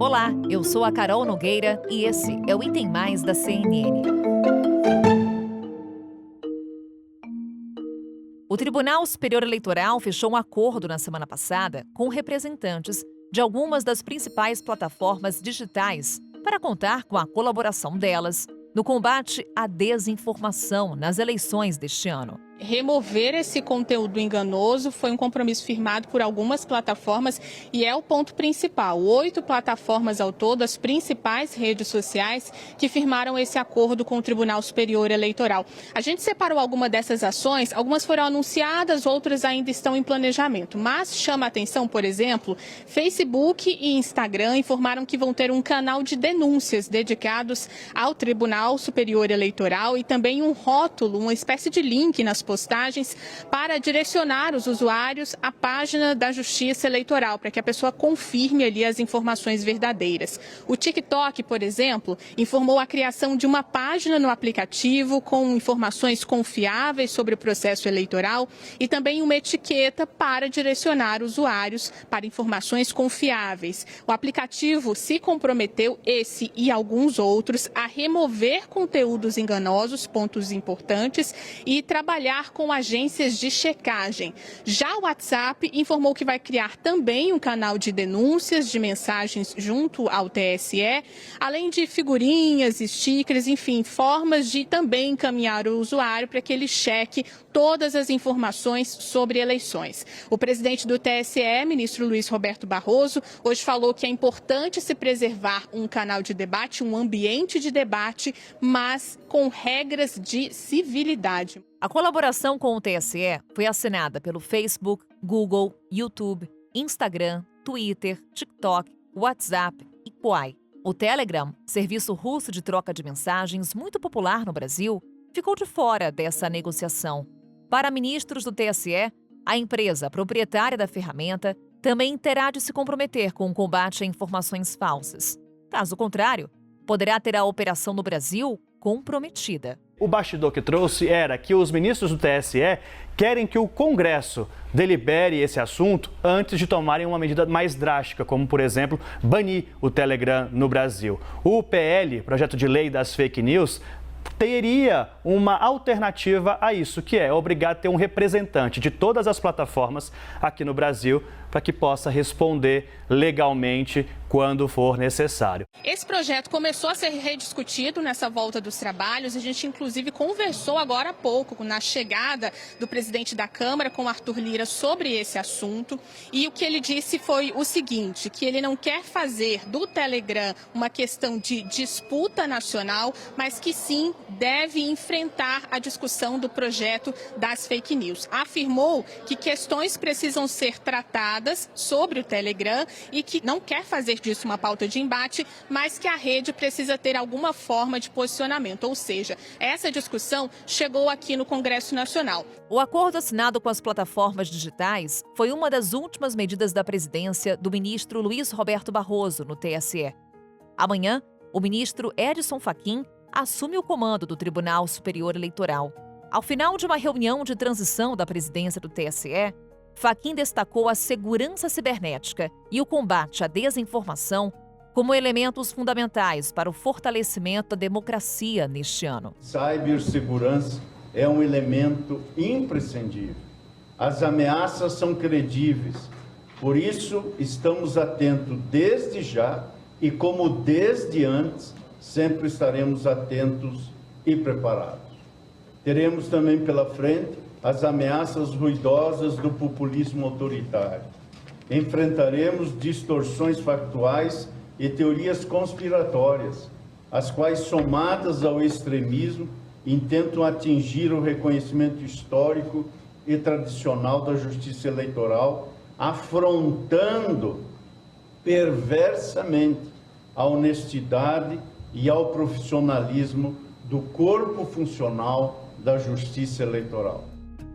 Olá, eu sou a Carol Nogueira e esse é o Item Mais da CNN. O Tribunal Superior Eleitoral fechou um acordo na semana passada com representantes de algumas das principais plataformas digitais para contar com a colaboração delas no combate à desinformação nas eleições deste ano. Remover esse conteúdo enganoso foi um compromisso firmado por algumas plataformas e é o ponto principal. 8 plataformas ao todo, as principais redes sociais, que firmaram esse acordo com o Tribunal Superior Eleitoral. A gente separou algumas dessas ações, algumas foram anunciadas, outras ainda estão em planejamento. Mas chama a atenção, por exemplo, Facebook e Instagram informaram que vão ter um canal de denúncias dedicados ao Tribunal Superior Eleitoral e também um rótulo, uma espécie de link nas postagens para direcionar os usuários à página da Justiça Eleitoral, para que a pessoa confirme ali as informações verdadeiras. O TikTok, por exemplo, informou a criação de uma página no aplicativo com informações confiáveis sobre o processo eleitoral e também uma etiqueta para direcionar usuários para informações confiáveis. O aplicativo se comprometeu, esse e alguns outros, a remover conteúdos enganosos, pontos importantes, e trabalhar com agências de checagem. Já o WhatsApp informou que vai criar também um canal de denúncias de mensagens junto ao TSE, além de figurinhas, stickers, enfim, formas de também encaminhar o usuário para que ele cheque todas as informações sobre eleições. O presidente do TSE, ministro Luiz Roberto Barroso, hoje falou que é importante se preservar um canal de debate, um ambiente de debate, mas com regras de civilidade. A colaboração com o TSE foi assinada pelo Facebook, Google, YouTube, Instagram, Twitter, TikTok, WhatsApp e Quai. O Telegram, serviço russo de troca de mensagens muito popular no Brasil, ficou de fora dessa negociação. Para ministros do TSE, a empresa proprietária da ferramenta também terá de se comprometer com o combate a informações falsas. Caso contrário, poderá ter a operação no Brasil comprometida. O bastidor que trouxe era que os ministros do TSE querem que o Congresso delibere esse assunto antes de tomarem uma medida mais drástica, como, por exemplo, banir o Telegram no Brasil. O PL, Projeto de Lei das Fake News, teria uma alternativa a isso, que é obrigar a ter um representante de todas as plataformas aqui no Brasil para que possa responder legalmente quando for necessário. Esse projeto começou a ser rediscutido nessa volta dos trabalhos. A gente, inclusive, conversou agora há pouco, na chegada do presidente da Câmara, com Arthur Lira, sobre esse assunto. E o que ele disse foi o seguinte, que ele não quer fazer do Telegram uma questão de disputa nacional, mas que sim deve enfrentar a discussão do projeto das fake news. Afirmou que questões precisam ser tratadas sobre o Telegram e que não quer fazer disso uma pauta de embate, mas que a rede precisa ter alguma forma de posicionamento. Ou seja, essa discussão chegou aqui no Congresso Nacional. O acordo assinado com as plataformas digitais foi uma das últimas medidas da presidência do ministro Luiz Roberto Barroso no TSE. Amanhã, o ministro Edson Fachin assume o comando do Tribunal Superior Eleitoral. Ao final de uma reunião de transição da presidência do TSE, Fachin destacou a segurança cibernética e o combate à desinformação como elementos fundamentais para o fortalecimento da democracia neste ano. Cibersegurança é um elemento imprescindível. As ameaças são credíveis, por isso estamos atentos desde já e, como desde antes, sempre estaremos atentos e preparados. Teremos também pela frente as ameaças ruidosas do populismo autoritário. Enfrentaremos distorções factuais e teorias conspiratórias, as quais, somadas ao extremismo, intentam atingir o reconhecimento histórico e tradicional da justiça eleitoral, afrontando perversamente a honestidade e ao profissionalismo do corpo funcional da justiça eleitoral.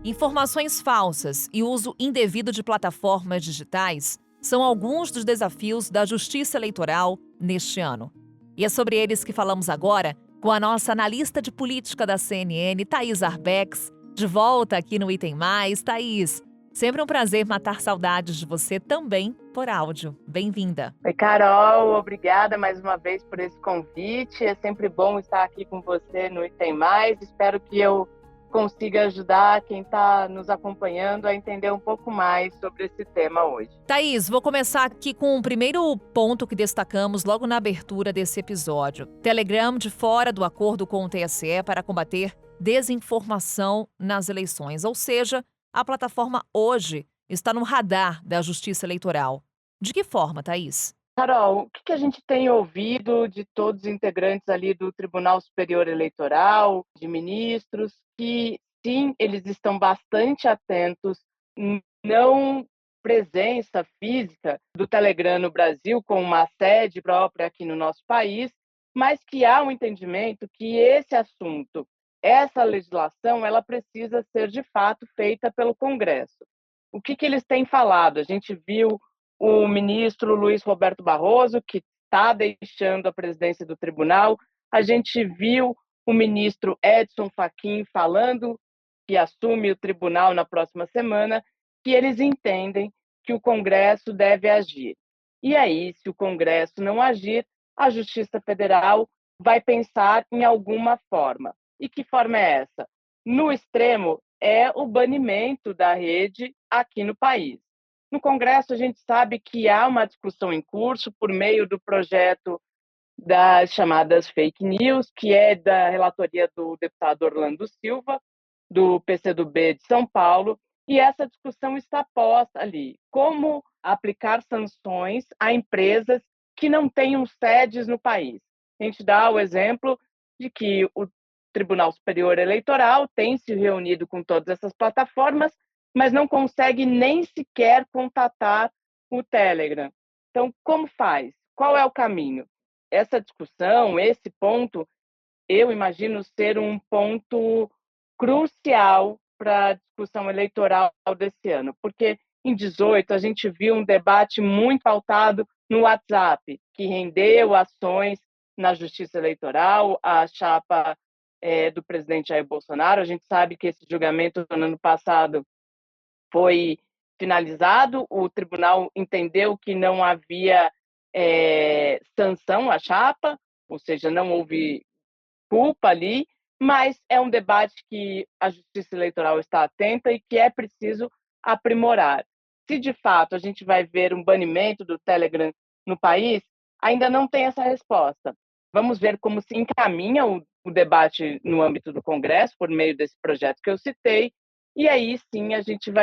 Informações falsas e uso indevido de plataformas digitais são alguns dos desafios da justiça eleitoral neste ano. E é sobre eles que falamos agora com a nossa analista de política da CNN, Thaís Arbex, de volta aqui no Item Mais. Thaís, Sempre um prazer matar saudades de você também por áudio. Bem-vinda. Oi, Carol, obrigada mais uma vez por esse convite. É sempre bom estar aqui com você no Item Mais. Espero que eu consiga ajudar quem está nos acompanhando a entender um pouco mais sobre esse tema hoje. Thaís, vou começar aqui com o primeiro ponto que destacamos logo na abertura desse episódio. Telegram de fora do acordo com o TSE para combater desinformação nas eleições, ou seja, a plataforma hoje está no radar da Justiça Eleitoral. De que forma, Thaís? Carol, o que a gente tem ouvido de todos os integrantes ali do Tribunal Superior Eleitoral, de ministros, que sim, eles estão bastante atentos, não presença física do Telegram no Brasil, com uma sede própria aqui no nosso país, mas que há um entendimento que esse assunto, essa legislação, ela precisa ser de fato feita pelo Congresso. O que eles têm falado? A gente viu o ministro Luiz Roberto Barroso, que está deixando a presidência do tribunal. A gente viu o ministro Edson Fachin falando, que assume o tribunal na próxima semana, que eles entendem que o Congresso deve agir. E aí, se o Congresso não agir, a Justiça Federal vai pensar em alguma forma. E que forma é essa? No extremo, é o banimento da rede aqui no país. No Congresso, a gente sabe que há uma discussão em curso por meio do projeto das chamadas fake news, que é da relatoria do deputado Orlando Silva, do PCdoB de São Paulo, e essa discussão está posta ali. Como aplicar sanções a empresas que não tenham sedes no país? A gente dá o exemplo de que o Tribunal Superior Eleitoral tem se reunido com todas essas plataformas, mas não consegue nem sequer contatar o Telegram. Então, como faz? Qual é o caminho? Essa discussão, esse ponto, eu imagino ser um ponto crucial para a discussão eleitoral desse ano, porque em 2018 a gente viu um debate muito pautado no WhatsApp, que rendeu ações na Justiça Eleitoral, a chapa do presidente Jair Bolsonaro. A gente sabe que esse julgamento no ano passado foi finalizado, o tribunal entendeu que não havia sanção à chapa, ou seja, não houve culpa ali, mas é um debate que a Justiça Eleitoral está atenta e que é preciso aprimorar. Se de fato a gente vai ver um banimento do Telegram no país, ainda não tem essa resposta. Vamos ver como se encaminha o debate no âmbito do Congresso, por meio desse projeto que eu citei, e aí sim a gente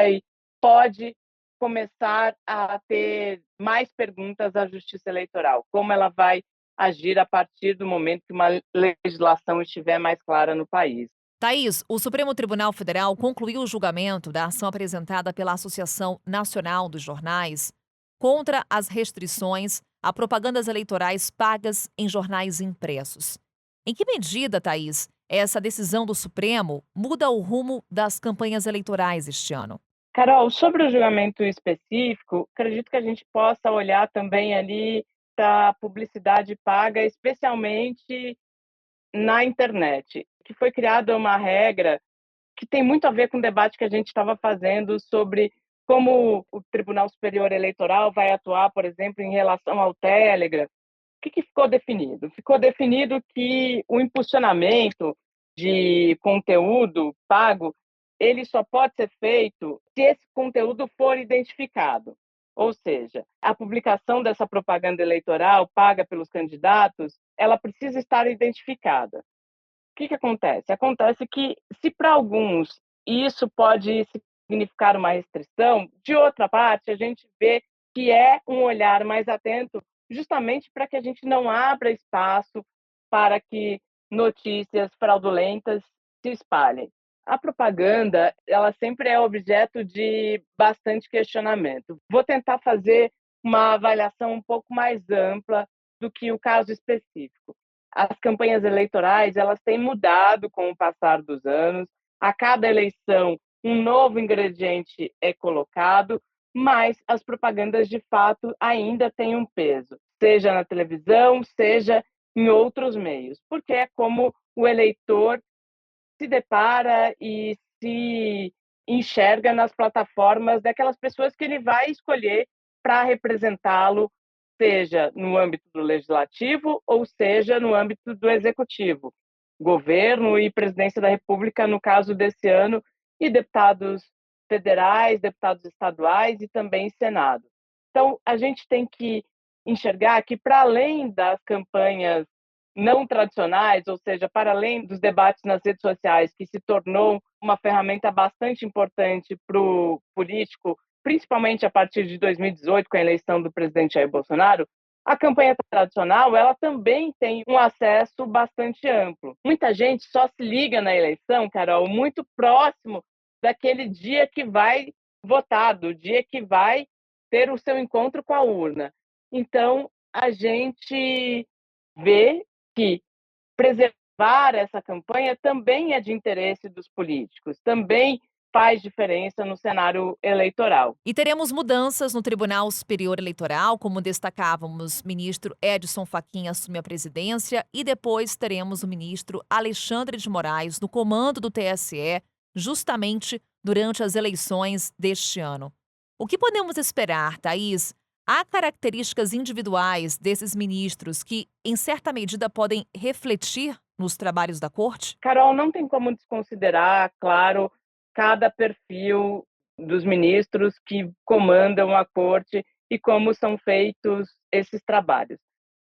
pode começar a ter mais perguntas à Justiça Eleitoral, como ela vai agir a partir do momento que uma legislação estiver mais clara no país. Thaís, o Supremo Tribunal Federal concluiu o julgamento da ação apresentada pela Associação Nacional dos Jornais contra as restrições a propagandas eleitorais pagas em jornais impressos. Em que medida, Thaís, essa decisão do Supremo muda o rumo das campanhas eleitorais este ano? Carol, sobre o julgamento específico, acredito que a gente possa olhar também ali para a publicidade paga, especialmente na internet, que foi criada uma regra que tem muito a ver com o debate que a gente estava fazendo sobre como o Tribunal Superior Eleitoral vai atuar, por exemplo, em relação ao Telegram. O que ficou definido? Ficou definido que o impulsionamento de conteúdo pago ele só pode ser feito se esse conteúdo for identificado. Ou seja, a publicação dessa propaganda eleitoral paga pelos candidatos, ela precisa estar identificada. O que acontece? Acontece que, se para alguns isso pode significar uma restrição, de outra parte, a gente vê que é um olhar mais atento justamente para que a gente não abra espaço para que notícias fraudulentas se espalhem. A propaganda, ela sempre é objeto de bastante questionamento. Vou tentar fazer uma avaliação um pouco mais ampla do que o caso específico. As campanhas eleitorais, elas têm mudado com o passar dos anos. A cada eleição, um novo ingrediente é colocado, mas as propagandas, de fato, ainda têm um peso, seja na televisão, seja em outros meios, porque é como o eleitor se depara e se enxerga nas plataformas daquelas pessoas que ele vai escolher para representá-lo, seja no âmbito do legislativo ou seja no âmbito do executivo, governo e presidência da República, no caso desse ano, e deputados federais, deputados estaduais e também Senado. Então, a gente tem que enxergar que, para além das campanhas não tradicionais, ou seja, para além dos debates nas redes sociais, que se tornou uma ferramenta bastante importante para o político, principalmente a partir de 2018, com a eleição do presidente Jair Bolsonaro, a campanha tradicional ela também tem um acesso bastante amplo. Muita gente só se liga na eleição, Carol, muito próximo daquele dia que vai votar, do dia que vai ter o seu encontro com a urna. Então, a gente vê que preservar essa campanha também é de interesse dos políticos, também faz diferença no cenário eleitoral. E teremos mudanças no Tribunal Superior Eleitoral, como destacávamos, ministro Edson Fachin assume a presidência e depois teremos o ministro Alexandre de Moraes no comando do TSE, justamente durante as eleições deste ano. O que podemos esperar, Thaís? Há características individuais desses ministros que, em certa medida, podem refletir nos trabalhos da Corte? Carol, não tem como desconsiderar, claro, cada perfil dos ministros que comandam a Corte e como são feitos esses trabalhos.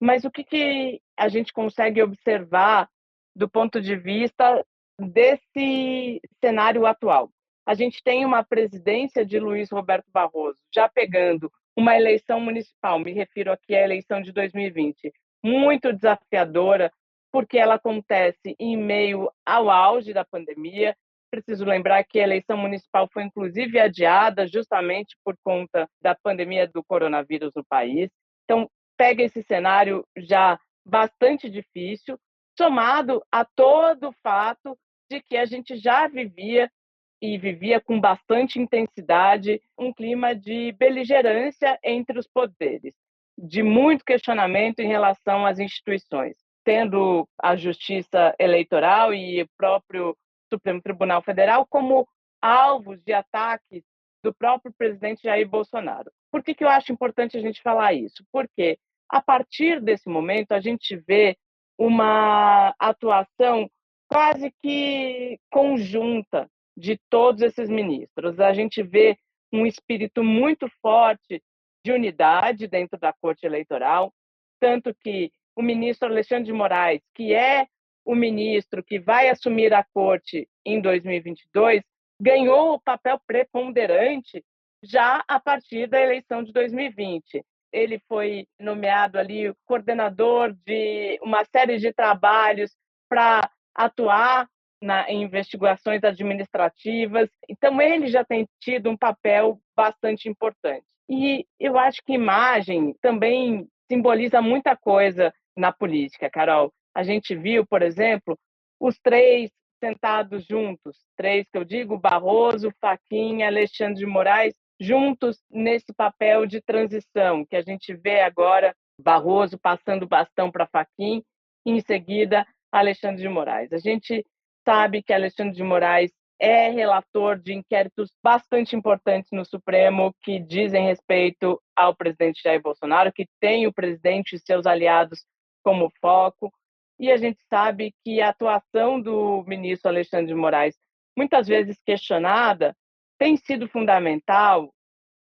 Mas o que a gente consegue observar do ponto de vista desse cenário atual? A gente tem uma presidência de Luiz Roberto Barroso, já pegando uma eleição municipal, me refiro aqui à eleição de 2020, muito desafiadora, porque ela acontece em meio ao auge da pandemia. Preciso lembrar que a eleição municipal foi, inclusive, adiada justamente por conta da pandemia do coronavírus no país. Então, pega esse cenário já bastante difícil, somado a todo o fato de que a gente já vivia e vivia com bastante intensidade um clima de beligerância entre os poderes, de muito questionamento em relação às instituições, tendo a Justiça Eleitoral e o próprio Supremo Tribunal Federal como alvos de ataques do próprio presidente Jair Bolsonaro. Por que eu acho importante a gente falar isso? Porque, a partir desse momento, a gente vê uma atuação quase que conjunta de todos esses ministros. A gente vê um espírito muito forte de unidade dentro da Corte Eleitoral, tanto que o ministro Alexandre de Moraes, que é o ministro que vai assumir a Corte em 2022, ganhou o papel preponderante já a partir da eleição de 2020. Ele foi nomeado ali coordenador de uma série de trabalhos para atuar em investigações administrativas. Então, ele já tem tido um papel bastante importante. E eu acho que imagem também simboliza muita coisa na política, Carol. A gente viu, por exemplo, os três sentados juntos, três que eu digo, Barroso, Fachin, Alexandre de Moraes, juntos nesse papel de transição, que a gente vê agora Barroso passando o bastão para Fachin e, em seguida, Alexandre de Moraes. A gente sabe que Alexandre de Moraes é relator de inquéritos bastante importantes no Supremo que dizem respeito ao presidente Jair Bolsonaro, que tem o presidente e seus aliados como foco. E a gente sabe que a atuação do ministro Alexandre de Moraes, muitas vezes questionada, tem sido fundamental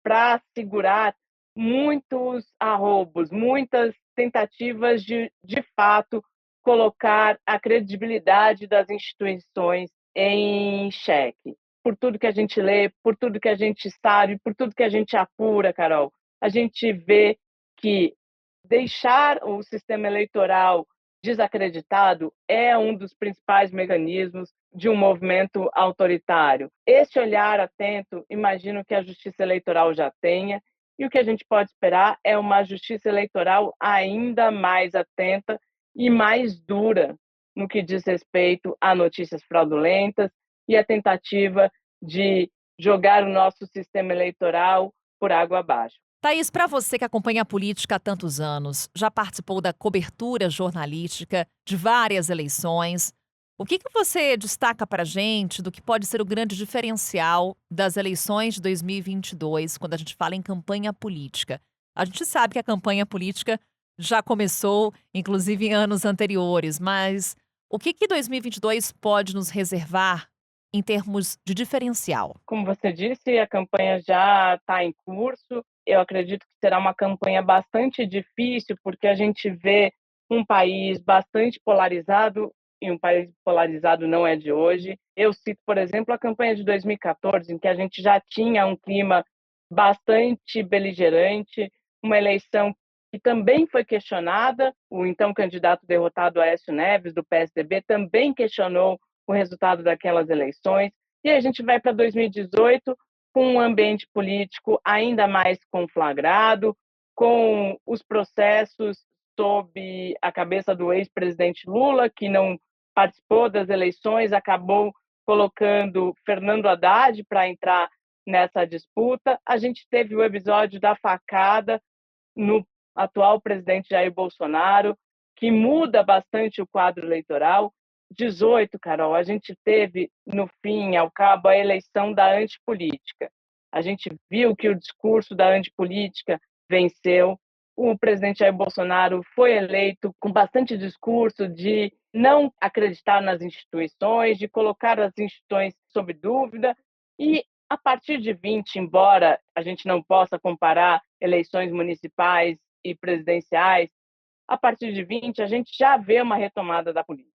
para segurar muitos arroubos, muitas tentativas de fato, colocar a credibilidade das instituições em xeque. Por tudo que a gente lê, por tudo que a gente sabe, por tudo que a gente apura, Carol, a gente vê que deixar o sistema eleitoral desacreditado é um dos principais mecanismos de um movimento autoritário. Esse olhar atento, imagino que a Justiça Eleitoral já tenha, e o que a gente pode esperar é uma Justiça Eleitoral ainda mais atenta e mais dura no que diz respeito a notícias fraudulentas e a tentativa de jogar o nosso sistema eleitoral por água abaixo. Thaís, para você que acompanha a política há tantos anos, já participou da cobertura jornalística de várias eleições, O que você destaca para a gente do que pode ser o grande diferencial das eleições de 2022, quando a gente fala em campanha política? A gente sabe que a campanha política já começou, inclusive em anos anteriores, mas o que 2022 pode nos reservar em termos de diferencial? Como você disse, a campanha já está em curso. Eu acredito que será uma campanha bastante difícil, porque a gente vê um país bastante polarizado, e um país polarizado não é de hoje. Eu cito, por exemplo, a campanha de 2014, em que a gente já tinha um clima bastante beligerante, uma eleição que também foi questionada. O então candidato derrotado Aécio Neves, do PSDB, também questionou o resultado daquelas eleições. E a gente vai para 2018 com um ambiente político ainda mais conflagrado, com os processos sob a cabeça do ex-presidente Lula, que não participou das eleições, acabou colocando Fernando Haddad para entrar nessa disputa. A gente teve o episódio da facada no atual presidente Jair Bolsonaro, que muda bastante o quadro eleitoral. 18, Carol, a gente teve, no fim, ao cabo, a eleição da antipolítica. A gente viu que o discurso da antipolítica venceu. O presidente Jair Bolsonaro foi eleito com bastante discurso de não acreditar nas instituições, de colocar as instituições sob dúvida. E, a partir de 20, embora a gente não possa comparar eleições municipais e presidenciais, a partir de 20 a gente já vê uma retomada da política.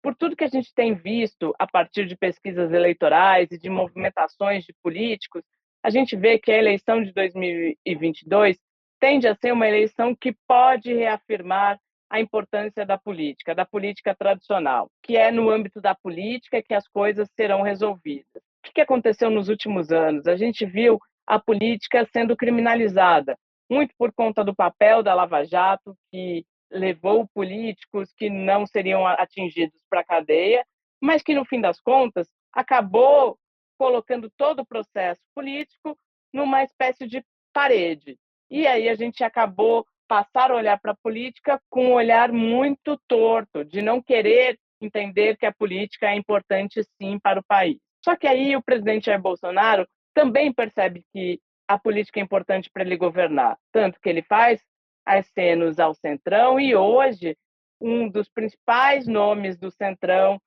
Por tudo que a gente tem visto a partir de pesquisas eleitorais e de movimentações de políticos, a gente vê que a eleição de 2022 tende a ser uma eleição que pode reafirmar a importância da política tradicional, que é no âmbito da política que as coisas serão resolvidas. O que aconteceu nos últimos anos? A gente viu a política sendo criminalizada, muito por conta do papel da Lava Jato, que levou políticos que não seriam atingidos para a cadeia, mas que, no fim das contas, acabou colocando todo o processo político numa espécie de parede. E aí a gente acabou passar a olhar para a política com um olhar muito torto, de não querer entender que a política é importante, sim, para o país. Só que aí o presidente Jair Bolsonaro também percebe que a política é importante para ele governar, tanto que ele faz acenos ao Centrão, e hoje um dos principais nomes do Centrão,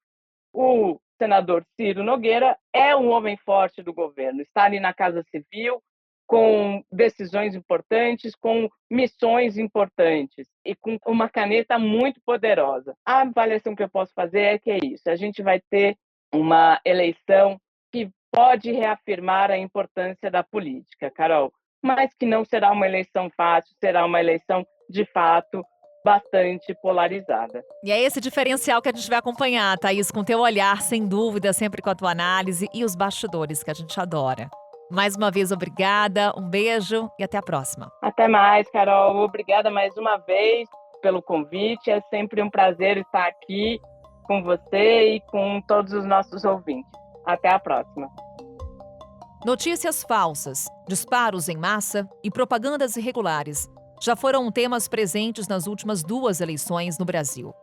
o senador Ciro Nogueira, é um homem forte do governo, está ali na Casa Civil, com decisões importantes, com missões importantes e com uma caneta muito poderosa. A avaliação que eu posso fazer é que é isso, a gente vai ter uma eleição que pode reafirmar a importância da política, Carol, mas que não será uma eleição fácil, será uma eleição, de fato, bastante polarizada. E é esse diferencial que a gente vai acompanhar, Thaís, com teu olhar, sem dúvida, sempre com a tua análise e os bastidores que a gente adora. Mais uma vez, obrigada, um beijo e até a próxima. Até mais, Carol. Obrigada mais uma vez pelo convite. É sempre um prazer estar aqui com você e com todos os nossos ouvintes. Até a próxima. Notícias falsas, disparos em massa e propagandas irregulares já foram temas presentes nas últimas 2 eleições no Brasil.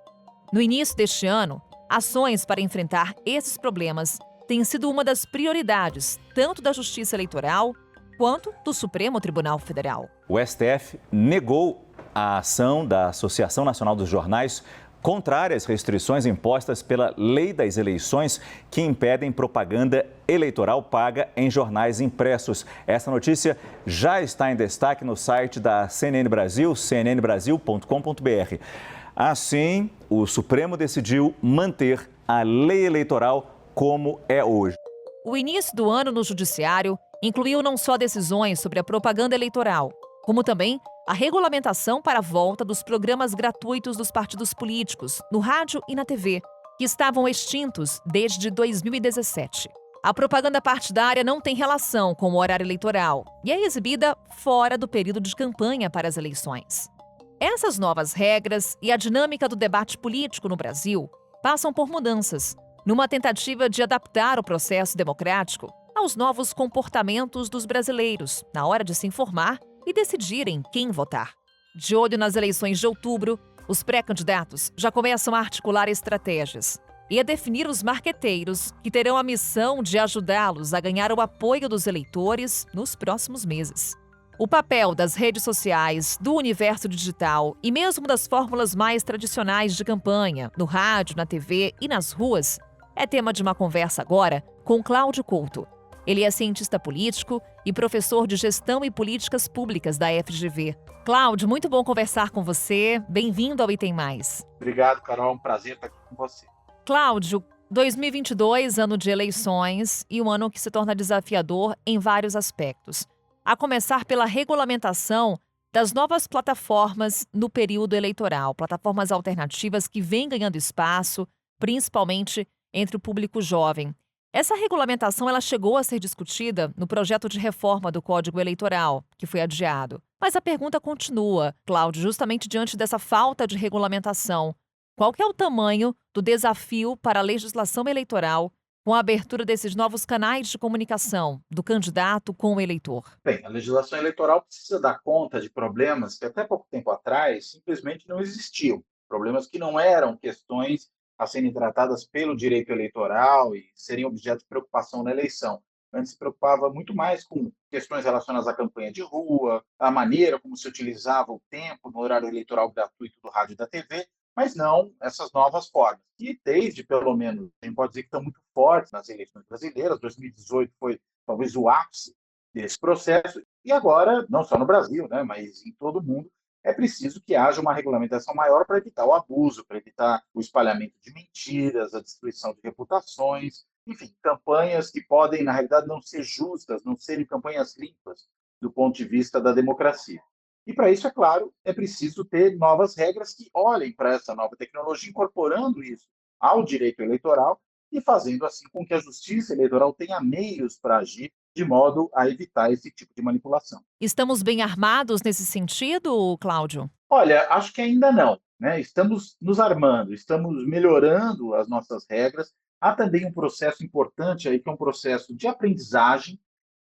No início deste ano, ações para enfrentar esses problemas têm sido uma das prioridades, tanto da Justiça Eleitoral quanto do Supremo Tribunal Federal. O STF negou a ação da Associação Nacional dos Jornais contrária às restrições impostas pela Lei das Eleições, que impedem propaganda eleitoral paga em jornais impressos. Essa notícia já está em destaque no site da CNN Brasil, cnnbrasil.com.br. Assim, o Supremo decidiu manter a lei eleitoral como é hoje. O início do ano no Judiciário incluiu não só decisões sobre a propaganda eleitoral, como também a regulamentação para a volta dos programas gratuitos dos partidos políticos, no rádio e na TV, que estavam extintos desde 2017. A propaganda partidária não tem relação com o horário eleitoral e é exibida fora do período de campanha para as eleições. Essas novas regras e a dinâmica do debate político no Brasil passam por mudanças, numa tentativa de adaptar o processo democrático aos novos comportamentos dos brasileiros na hora de se informar e decidirem quem votar. De olho nas eleições de outubro, os pré-candidatos já começam a articular estratégias. e a definir os marqueteiros, que terão a missão de ajudá-los a ganhar o apoio dos eleitores nos próximos meses. O papel das redes sociais, do universo digital e mesmo das fórmulas mais tradicionais de campanha, no rádio, na TV e nas ruas, é tema de uma conversa agora com Cláudio Couto. Ele é cientista político e professor de Gestão e Políticas Públicas da FGV. Cláudio, muito bom conversar com você. Bem-vindo ao Item Mais. Obrigado, Carol. É um prazer estar aqui com você. Cláudio, 2022, ano de eleições e um ano que se torna desafiador em vários aspectos. A começar pela regulamentação das novas plataformas no período eleitoral, plataformas alternativas que vêm ganhando espaço, principalmente entre o público jovem. Essa regulamentação ela chegou a ser discutida no projeto de reforma do Código Eleitoral, que foi adiado. Mas a pergunta continua, Cláudio, justamente diante dessa falta de regulamentação. Qual que é o tamanho do desafio para a legislação eleitoral com a abertura desses novos canais de comunicação do candidato com o eleitor? Bem, a legislação eleitoral precisa dar conta de problemas que até pouco tempo atrás simplesmente não existiam. Problemas que não eram questões a serem tratadas pelo direito eleitoral e serem objeto de preocupação na eleição. Antes se preocupava muito mais com questões relacionadas à campanha de rua, a maneira como se utilizava o tempo no horário eleitoral gratuito do rádio e da TV, mas não essas novas formas. E desde, pelo menos, a gente pode dizer que estão muito fortes nas eleições brasileiras. 2018 foi talvez o ápice desse processo. E agora, não só no Brasil, né, mas em todo o mundo, é preciso que haja uma regulamentação maior para evitar o abuso, para evitar o espalhamento de mentiras, a destruição de reputações, enfim, campanhas que podem, na realidade, não ser justas, não serem campanhas limpas do ponto de vista da democracia. E para isso, é claro, é preciso ter novas regras que olhem para essa nova tecnologia, incorporando isso ao direito eleitoral e fazendo assim com que a justiça eleitoral tenha meios para agir de modo a evitar esse tipo de manipulação. Estamos bem armados nesse sentido, Cláudio? Olha, acho que ainda não, né? Estamos nos armando, estamos melhorando as nossas regras. Há também um processo importante aí, que é um processo de aprendizagem,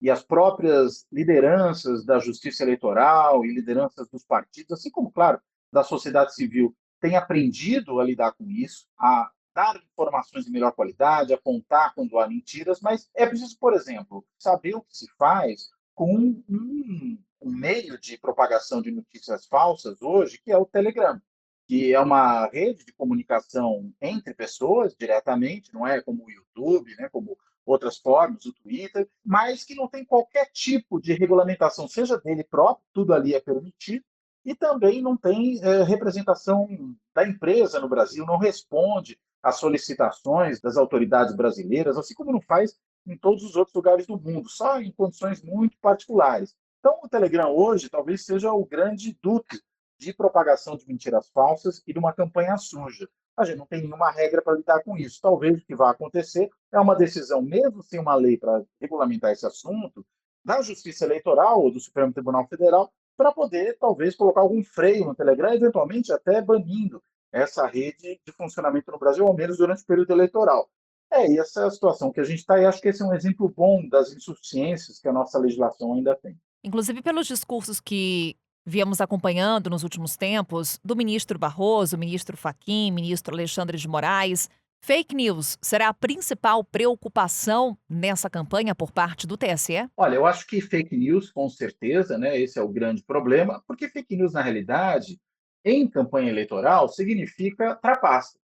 e as próprias lideranças da justiça eleitoral e lideranças dos partidos, assim como, claro, da sociedade civil, têm aprendido a lidar com isso, a dar informações de melhor qualidade, apontar quando há mentiras, mas é preciso, por exemplo, saber o que se faz com um meio de propagação de notícias falsas hoje, que é o Telegram, que é uma rede de comunicação entre pessoas diretamente, não é como o YouTube, né, como outras formas, o Twitter, mas que não tem qualquer tipo de regulamentação, seja dele próprio, tudo ali é permitido, e também não tem representação da empresa no Brasil, não responde às solicitações das autoridades brasileiras, assim como não faz em todos os outros lugares do mundo, só em condições muito particulares. Então, o Telegram hoje talvez seja o grande duto de propagação de mentiras falsas e de uma campanha suja. A gente não tem nenhuma regra para lidar com isso. Talvez o que vai acontecer é uma decisão, mesmo sem uma lei para regulamentar esse assunto, da Justiça Eleitoral ou do Supremo Tribunal Federal, para poder, talvez, colocar algum freio no Telegram, eventualmente até banindo essa rede de funcionamento no Brasil, ao menos durante o período eleitoral. E essa é a situação que a gente está, e acho que esse é um exemplo bom das insuficiências que a nossa legislação ainda tem. Inclusive pelos discursos que viemos acompanhando nos últimos tempos, do ministro Barroso, ministro Fachin, ministro Alexandre de Moraes, fake news será a principal preocupação nessa campanha por parte do TSE? Olha, eu acho que fake news, com certeza, né, esse é o grande problema, porque fake news, na realidade, em campanha eleitoral, significa trapaça.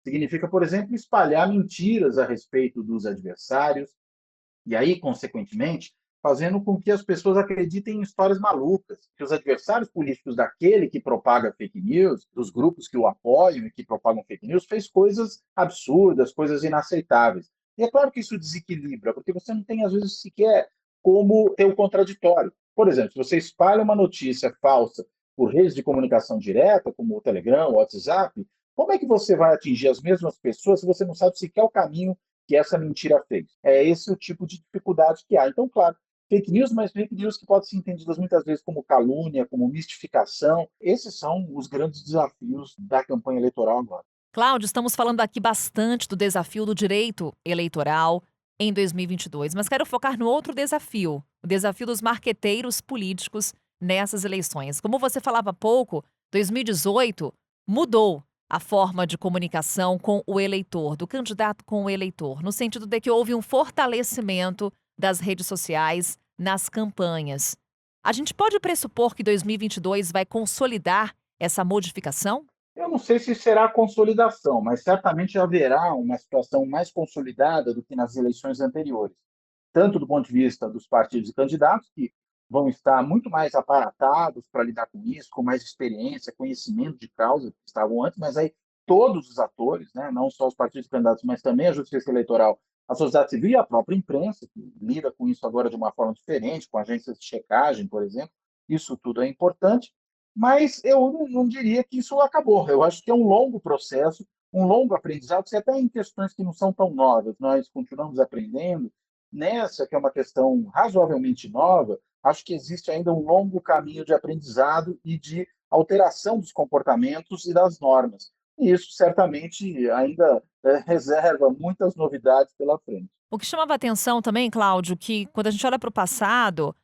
Significa, por exemplo, espalhar mentiras a respeito dos adversários, e aí, consequentemente, fazendo com que as pessoas acreditem em histórias malucas, que os adversários políticos daquele que propaga fake news, dos grupos que o apoiam e que propagam fake news, fez coisas absurdas, coisas inaceitáveis. E é claro que isso desequilibra, porque você não tem, às vezes, sequer como ter o contraditório. Por exemplo, se você espalha uma notícia falsa por redes de comunicação direta, como o Telegram, o WhatsApp, como é que você vai atingir as mesmas pessoas se você não sabe sequer o caminho que essa mentira fez? É esse o tipo de dificuldade que há. Então, claro, fake news, mas fake news que podem ser entendidas muitas vezes como calúnia, como mistificação. Esses são os grandes desafios da campanha eleitoral agora. Cláudio, estamos falando aqui bastante do desafio do direito eleitoral em 2022, mas quero focar no outro desafio, o desafio dos marqueteiros políticos nessas eleições. Como você falava há pouco, 2018 mudou. a forma de comunicação com o eleitor, do candidato com o eleitor, no sentido de que houve um fortalecimento das redes sociais nas campanhas. A gente pode pressupor que 2022 vai consolidar essa modificação? Eu não sei se será consolidação, mas certamente haverá uma situação mais consolidada do que nas eleições anteriores, tanto do ponto de vista dos partidos e candidatos, que vão estar muito mais aparatados para lidar com isso, com mais experiência, conhecimento de causa que estavam antes, mas aí todos os atores, né, não só os partidos e candidatos, mas também a Justiça Eleitoral, a sociedade civil e a própria imprensa, que lida com isso agora de uma forma diferente, com agências de checagem, por exemplo, isso tudo é importante, mas eu não diria que isso acabou. Eu acho que é um longo processo, um longo aprendizado, se até em questões que não são tão novas, nós continuamos aprendendo. Nessa, que é uma questão razoavelmente nova, acho que existe ainda um longo caminho de aprendizado e de alteração dos comportamentos e das normas. E isso certamente ainda reserva muitas novidades pela frente. O que chamava atenção também, Cláudio, que quando a gente olha para o passado,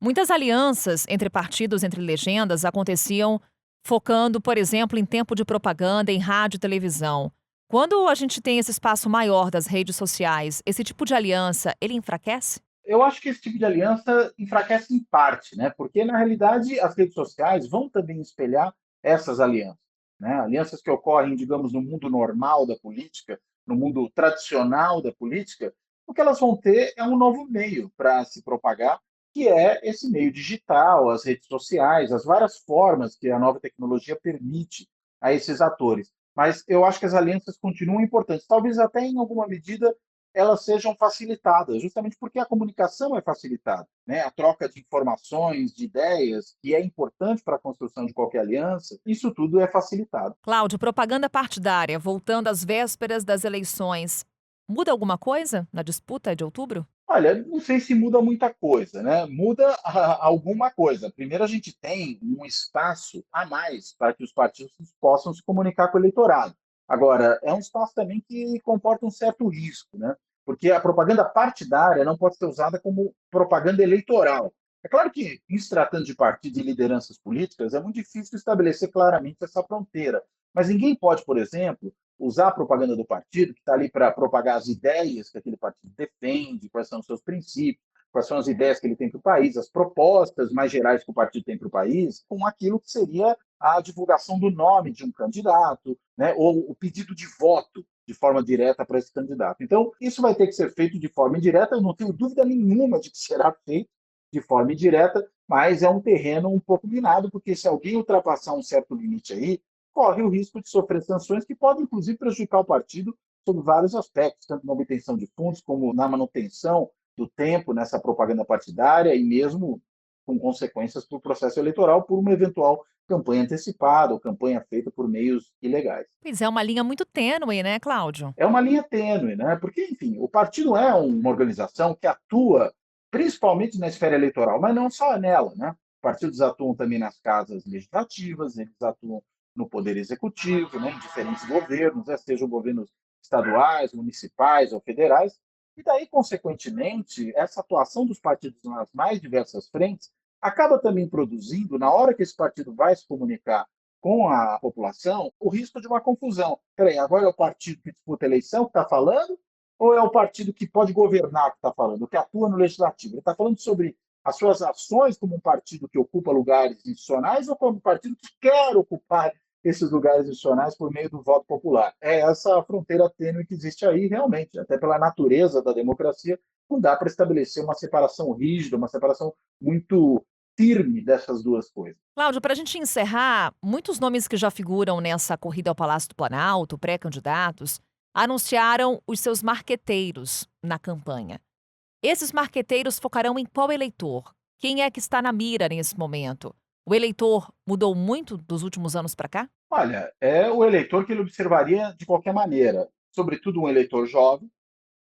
muitas alianças entre partidos, entre legendas, aconteciam focando, por exemplo, em tempo de propaganda em rádio e televisão. Quando a gente tem esse espaço maior das redes sociais, esse tipo de aliança, ele enfraquece? Eu acho que esse tipo de aliança enfraquece em parte, né? Porque, na realidade, as redes sociais vão também espelhar essas alianças, né? Alianças que ocorrem, digamos, no mundo normal da política, no mundo tradicional da política, o que elas vão ter é um novo meio para se propagar, que é esse meio digital, as redes sociais, as várias formas que a nova tecnologia permite a esses atores. Mas eu acho que as alianças continuam importantes, talvez até em alguma medida elas sejam facilitadas, justamente porque a comunicação é facilitada, né? A troca de informações, de ideias, que é importante para a construção de qualquer aliança, isso tudo é facilitado. Cláudio, propaganda partidária, voltando às vésperas das eleições, muda alguma coisa na disputa de outubro? Olha, não sei se muda muita coisa, né? Muda alguma coisa. Primeiro, a gente tem um espaço a mais para que os partidos possam se comunicar com o eleitorado. Agora, é um espaço também que comporta um certo risco, né? Porque a propaganda partidária não pode ser usada como propaganda eleitoral. É claro que, em se tratando de partidos e lideranças políticas, é muito difícil estabelecer claramente essa fronteira. Mas ninguém pode, por exemplo, usar a propaganda do partido, que está ali para propagar as ideias que aquele partido defende, quais são os seus princípios, quais são as ideias que ele tem para o país, as propostas mais gerais que o partido tem para o país, com aquilo que seria a divulgação do nome de um candidato, né, ou o pedido de voto de forma direta para esse candidato. Então, isso vai ter que ser feito de forma indireta, eu não tenho dúvida nenhuma de que será feito de forma indireta, mas é um terreno um pouco minado, porque se alguém ultrapassar um certo limite aí, corre o risco de sofrer sanções que podem, inclusive, prejudicar o partido sob vários aspectos, tanto na obtenção de fundos, como na manutenção do tempo nessa propaganda partidária e mesmo com consequências para o processo eleitoral por uma eventual campanha antecipada ou campanha feita por meios ilegais. Pois é, uma linha muito tênue, né, Cláudio? É uma linha tênue, né? Porque, enfim, o partido é uma organização que atua principalmente na esfera eleitoral, mas não só nela, né? Partidos atuam também nas casas legislativas, eles atuam no poder executivo, né, em diferentes governos, né, sejam governos estaduais, municipais ou federais, e daí, consequentemente, essa atuação dos partidos nas mais diversas frentes acaba também produzindo, na hora que esse partido vai se comunicar com a população, o risco de uma confusão. Peraí, agora é o partido que disputa a eleição que está falando, ou é o partido que pode governar que está falando, que atua no legislativo? Ele está falando sobre as suas ações como um partido que ocupa lugares institucionais ou como um partido que quer ocupar esses lugares institucionais por meio do voto popular? É essa fronteira tênue que existe aí, realmente, até pela natureza da democracia, não dá para estabelecer uma separação rígida, uma separação muito firme dessas duas coisas. Cláudio, para a gente encerrar, muitos nomes que já figuram nessa corrida ao Palácio do Planalto, pré-candidatos, anunciaram os seus marqueteiros na campanha. Esses marqueteiros focarão em qual eleitor? Quem é que está na mira nesse momento? O eleitor mudou muito dos últimos anos para cá? Olha, é o eleitor que ele observaria de qualquer maneira, sobretudo um eleitor jovem,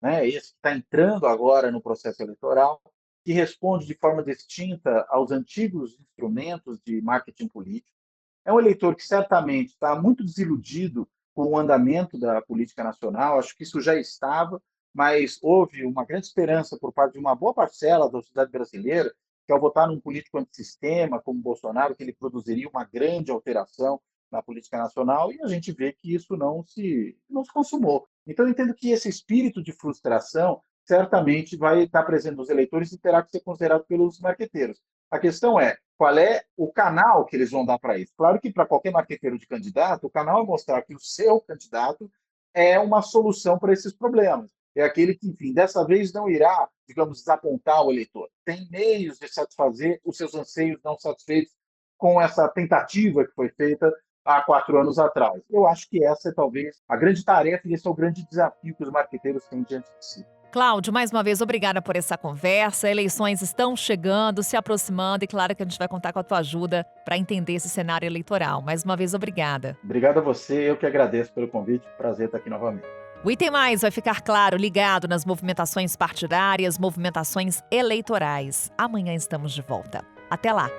né, esse que está entrando agora no processo eleitoral, que responde de forma distinta aos antigos instrumentos de marketing político. É um eleitor que certamente está muito desiludido com o andamento da política nacional, acho que isso já estava, mas houve uma grande esperança por parte de uma boa parcela da sociedade brasileira, que ao votar num político antissistema como Bolsonaro, que ele produziria uma grande alteração na política nacional e a gente vê que isso não se consumou. Então, eu entendo que esse espírito de frustração certamente vai estar presente nos eleitores e terá que ser considerado pelos marqueteiros. A questão é, qual é o canal que eles vão dar para isso? Claro que para qualquer marqueteiro de candidato, o canal é mostrar que o seu candidato é uma solução para esses problemas. É aquele que, enfim, dessa vez não irá, digamos, desapontar o eleitor. Tem meios de satisfazer os seus anseios não satisfeitos com essa tentativa que foi feita há 4 anos atrás. Eu acho que essa é talvez a grande tarefa e esse é o grande desafio que os marqueteiros têm diante de si. Cláudio, mais uma vez, obrigada por essa conversa. Eleições estão chegando, se aproximando e claro que a gente vai contar com a tua ajuda para entender esse cenário eleitoral. Mais uma vez, obrigada. Obrigado a você, eu que agradeço pelo convite. Prazer estar aqui novamente. O Item Mais vai ficar, claro, ligado nas movimentações partidárias, movimentações eleitorais. Amanhã estamos de volta. Até lá.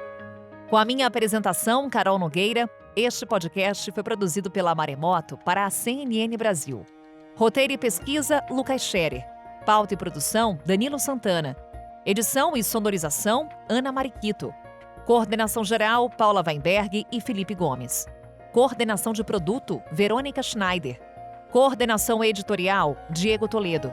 Com a minha apresentação, Carol Nogueira, este podcast foi produzido pela Maremoto para a CNN Brasil. Roteiro e pesquisa, Lucas Scherer. Pauta e produção, Danilo Santana. Edição e sonorização, Ana Mariquito. Coordenação geral, Paula Weinberg e Felipe Gomes. Coordenação de produto, Verônica Schneider. Coordenação editorial, Diego Toledo.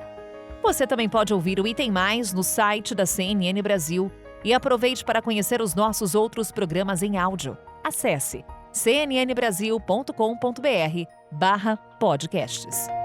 Você também pode ouvir o Item Mais no site da CNN Brasil e aproveite para conhecer os nossos outros programas em áudio. Acesse cnnbrasil.com.br/podcasts.